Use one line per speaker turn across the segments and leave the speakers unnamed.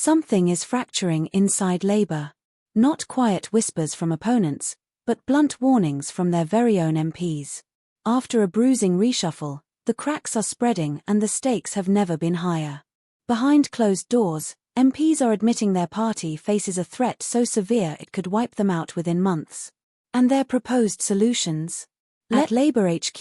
Something is fracturing inside Labour. Not quiet whispers from opponents, but blunt warnings from their very own MPs. After a bruising reshuffle, the cracks are spreading and the stakes have never been higher. Behind closed doors, MPs are admitting their party faces a threat so severe it could wipe them out within months. And their proposed solutions? At Labour HQ,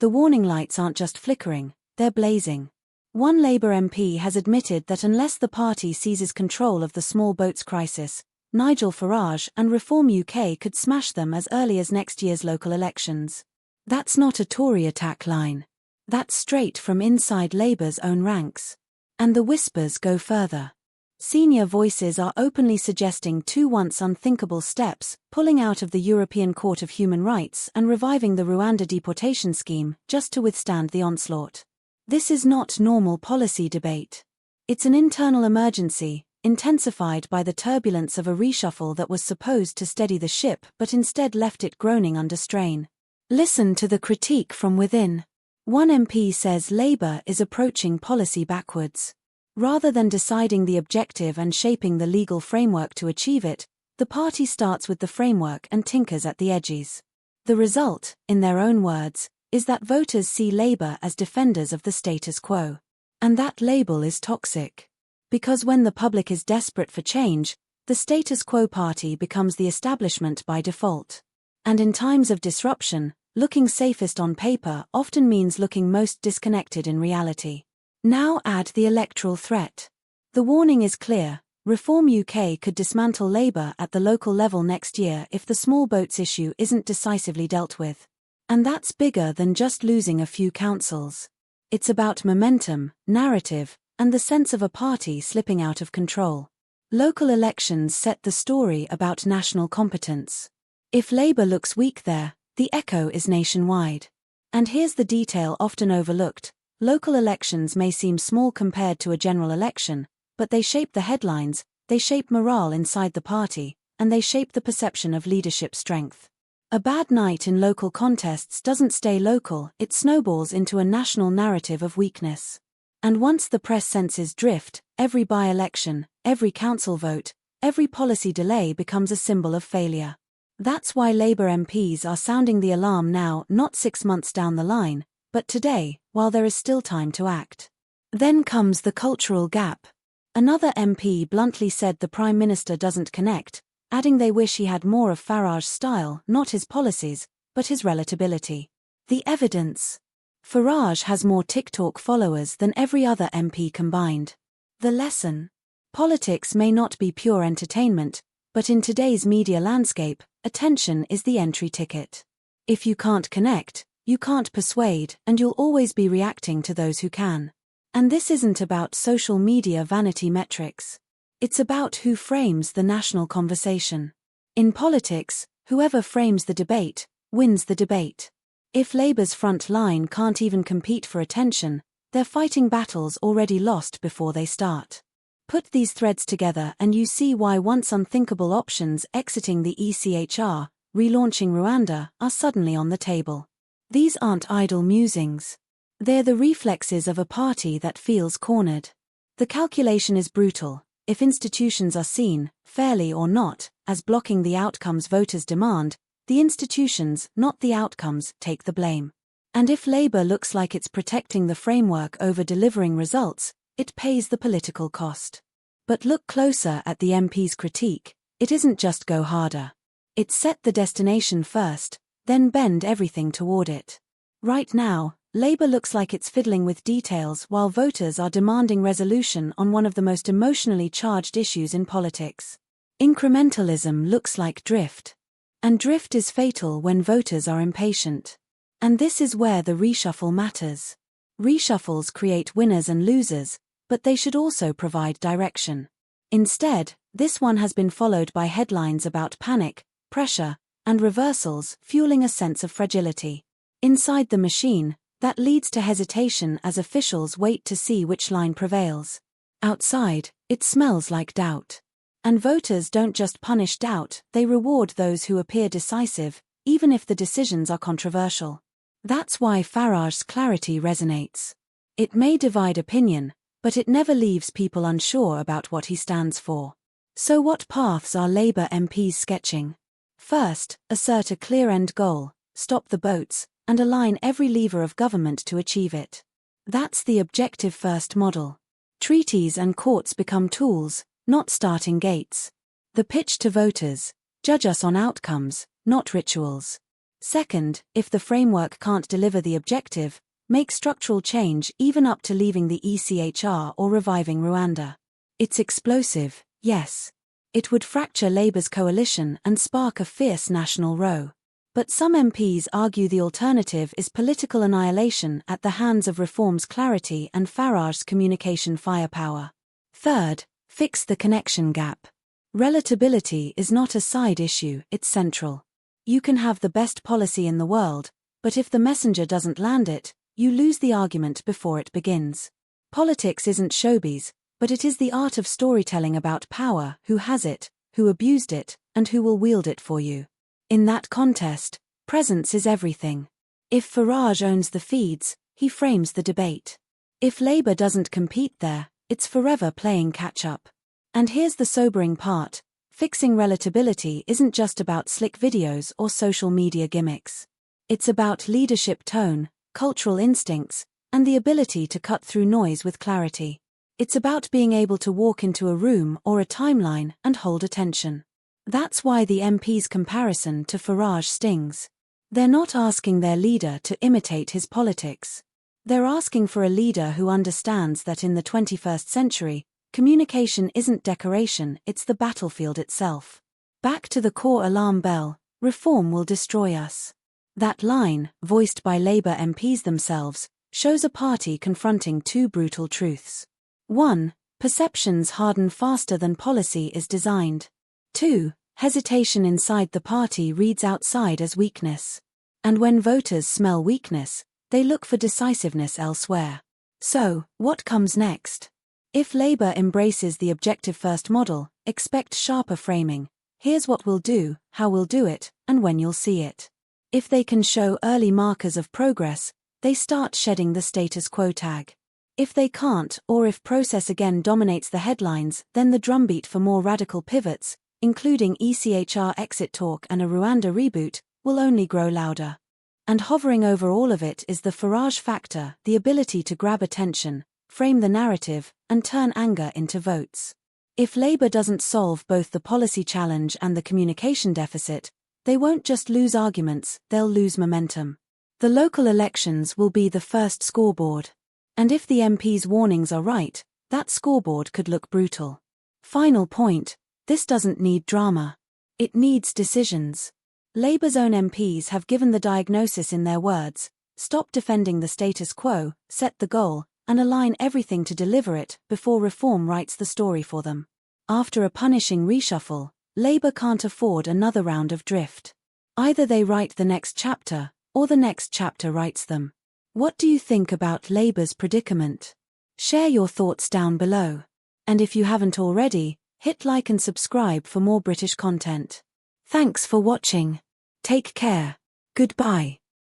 the warning lights aren't just flickering, they're blazing. One Labour MP has admitted that unless the party seizes control of the small boats crisis, Nigel Farage and Reform UK could smash them as early as next year's local elections. That's not a Tory attack line. That's straight from inside Labour's own ranks. And the whispers go further. Senior voices are openly suggesting two once unthinkable steps: pulling out of the European Court of Human Rights and reviving the Rwanda deportation scheme, just to withstand the onslaught. This is not normal policy debate. It's an internal emergency, intensified by the turbulence of a reshuffle that was supposed to steady the ship but instead left it groaning under strain. Listen to the critique from within. One MP says Labour is approaching policy backwards. Rather than deciding the objective and shaping the legal framework to achieve it, the party starts with the framework and tinkers at the edges. The result, in their own words, is that voters see Labour as defenders of the status quo. And that label is toxic. Because when the public is desperate for change, the status quo party becomes the establishment by default. And in times of disruption, looking safest on paper often means looking most disconnected in reality. Now add the electoral threat. The warning is clear: Reform UK could dismantle Labour at the local level next year if the small boats issue isn't decisively dealt with. And that's bigger than just losing a few councils. It's about momentum, narrative, and the sense of a party slipping out of control. Local elections set the story about national competence. If Labour looks weak there, the echo is nationwide. And here's the detail often overlooked: local elections may seem small compared to a general election, but they shape the headlines, they shape morale inside the party, and they shape the perception of leadership strength. A bad night in local contests doesn't stay local, it snowballs into a national narrative of weakness. And once the press senses drift, every by-election, every council vote, every policy delay becomes a symbol of failure. That's why Labour MPs are sounding the alarm now, not 6 months down the line, but today, while there is still time to act. Then comes the cultural gap. Another MP bluntly said the Prime Minister doesn't connect, adding they wish he had more of Farage's style, not his policies, but his relatability. The evidence. Farage has more TikTok followers than every other MP combined. The lesson. Politics may not be pure entertainment, but in today's media landscape, attention is the entry ticket. If you can't connect, you can't persuade, and you'll always be reacting to those who can. And this isn't about social media vanity metrics. It's about who frames the national conversation. In politics, whoever frames the debate, wins the debate. If Labour's front line can't even compete for attention, they're fighting battles already lost before they start. Put these threads together and you see why once unthinkable options: exiting the ECHR, relaunching Rwanda, are suddenly on the table. These aren't idle musings. They're the reflexes of a party that feels cornered. The calculation is brutal. If institutions are seen, fairly or not, as blocking the outcomes voters demand, the institutions, not the outcomes, take the blame. And if Labour looks like it's protecting the framework over delivering results, it pays the political cost. But look closer at the MP's critique. It isn't just go harder. It's set the destination first, then bend everything toward it. Right now, Labour looks like it's fiddling with details while voters are demanding resolution on one of the most emotionally charged issues in politics. Incrementalism looks like drift. And drift is fatal when voters are impatient. And this is where the reshuffle matters. Reshuffles create winners and losers, but they should also provide direction. Instead, this one has been followed by headlines about panic, pressure, and reversals, fueling a sense of fragility. Inside the machine, that leads to hesitation as officials wait to see which line prevails. Outside, it smells like doubt. And voters don't just punish doubt, they reward those who appear decisive, even if the decisions are controversial. That's why Farage's clarity resonates. It may divide opinion, but it never leaves people unsure about what he stands for. So what paths are Labour MPs sketching? First, assert a clear end goal, stop the boats, and align every lever of government to achieve it. That's the objective-first model. Treaties and courts become tools, not starting gates. The pitch to voters: judge us on outcomes, not rituals. Second, if the framework can't deliver the objective, make structural change, even up to leaving the ECHR or reviving Rwanda. It's explosive, yes. It would fracture Labour's coalition and spark a fierce national row. But some MPs argue the alternative is political annihilation at the hands of Reform's clarity and Farage's communication firepower. Third, fix the connection gap. Relatability is not a side issue, it's central. You can have the best policy in the world, but if the messenger doesn't land it, you lose the argument before it begins. Politics isn't showbiz, but it is the art of storytelling about power: who has it, who abused it, and who will wield it for you. In that contest, presence is everything. If Farage owns the feeds, he frames the debate. If Labour doesn't compete there, it's forever playing catch-up. And here's the sobering part: fixing relatability isn't just about slick videos or social media gimmicks. It's about leadership tone, cultural instincts, and the ability to cut through noise with clarity. It's about being able to walk into a room or a timeline and hold attention. That's why the MP's comparison to Farage stings. They're not asking their leader to imitate his politics. They're asking for a leader who understands that in the 21st century, communication isn't decoration, it's the battlefield itself. Back to the core alarm bell: reform will destroy us. That line, voiced by Labour MPs themselves, shows a party confronting two brutal truths. 1. Perceptions harden faster than policy is designed. 2. Hesitation inside the party reads outside as weakness. And when voters smell weakness, they look for decisiveness elsewhere. So, what comes next? If Labour embraces the objective-first model, expect sharper framing: here's what we'll do, how we'll do it, and when you'll see it. If they can show early markers of progress, they start shedding the status quo tag. If they can't, or if process again dominates the headlines, then the drumbeat for more radical pivots, including ECHR exit talk and a Rwanda reboot, will only grow louder. And hovering over all of it is the Farage factor: the ability to grab attention, frame the narrative, and turn anger into votes. If Labour doesn't solve both the policy challenge and the communication deficit, they won't just lose arguments, they'll lose momentum. The local elections will be the first scoreboard. And if the MP's warnings are right, that scoreboard could look brutal. Final point: this doesn't need drama. It needs decisions. Labour's own MPs have given the diagnosis in their words: stop defending the status quo, set the goal, and align everything to deliver it before reform writes the story for them. After a punishing reshuffle, Labour can't afford another round of drift. Either they write the next chapter, or the next chapter writes them. What do you think about Labour's predicament? Share your thoughts down below. And if you haven't already, hit like and subscribe for more British content. Thanks for watching. Take care. Goodbye.